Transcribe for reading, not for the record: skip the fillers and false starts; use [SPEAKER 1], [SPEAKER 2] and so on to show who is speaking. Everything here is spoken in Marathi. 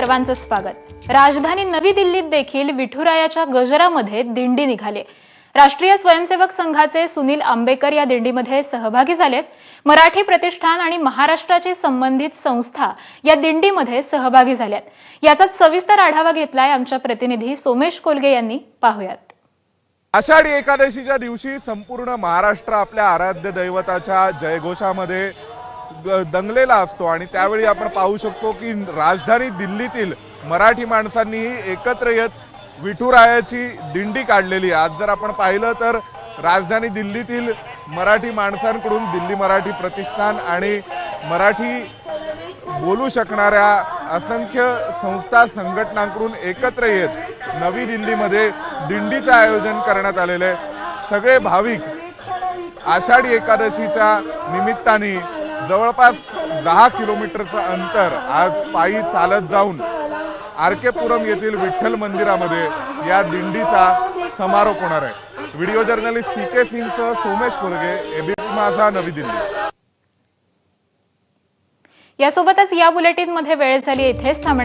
[SPEAKER 1] सर्वांचं स्वागत। राजधानी नवी दिल्लीत देखील विठुरायाच्या गजरामध्ये दिंडी निघाली। राष्ट्रीय स्वयंसेवक संघाचे सुनील आंबेकर या दिंडीमध्ये सहभागी झालेत। मराठी प्रतिष्ठान आणि महाराष्ट्राची संबंधित संस्था या दिंडीमध्ये सहभागी झाल्यात। याचाच सविस्तर आढावा घेतलाय आमच्या प्रतिनिधी सोमेश कोलगे यांनी। पाहूयात।
[SPEAKER 2] आषाढी एकादशीच्या दिवशी संपूर्ण महाराष्ट्र आपल्या आराध्य दैवताच्या जयघोषामध्ये दंगलेला असतो आणि त्यावेळी आपण पाहू शकतो की राजधानी दिल्लीतील मराठी माणसांनीही एकत्र येत विठुरायाची दिंडी काढलेली। आज जर आपण पाहिलं तर राजधानी दिल्लीतील मराठी माणसांकडून दिल्ली मराठी प्रतिष्ठान आणि मराठी बोलू शकणाऱ्या असंख्य संस्था संघटनांकडून एकत्र येत नवी दिल्लीमध्ये दिंडीचे आयोजन करण्यात आलेले आहे। सगळे भाविक आषाढी एकादशीच्या निमित्ताने जवळपास 10 किलोमीटरचं अंतर आज पायी चालत जाऊन आरकेपुरम येथील विठ्ठल मंदिरामध्ये या दिंडीचा समारोप होणार आहे। व्हिडिओ जर्नलिस्ट सीके सिंगसह सोमेश कोलगे, एबीपी माझा, नवी दिल्ली।
[SPEAKER 1] यासोबतच या बुलेटिनमध्ये वेळ झाली इथेच थांबण्याची।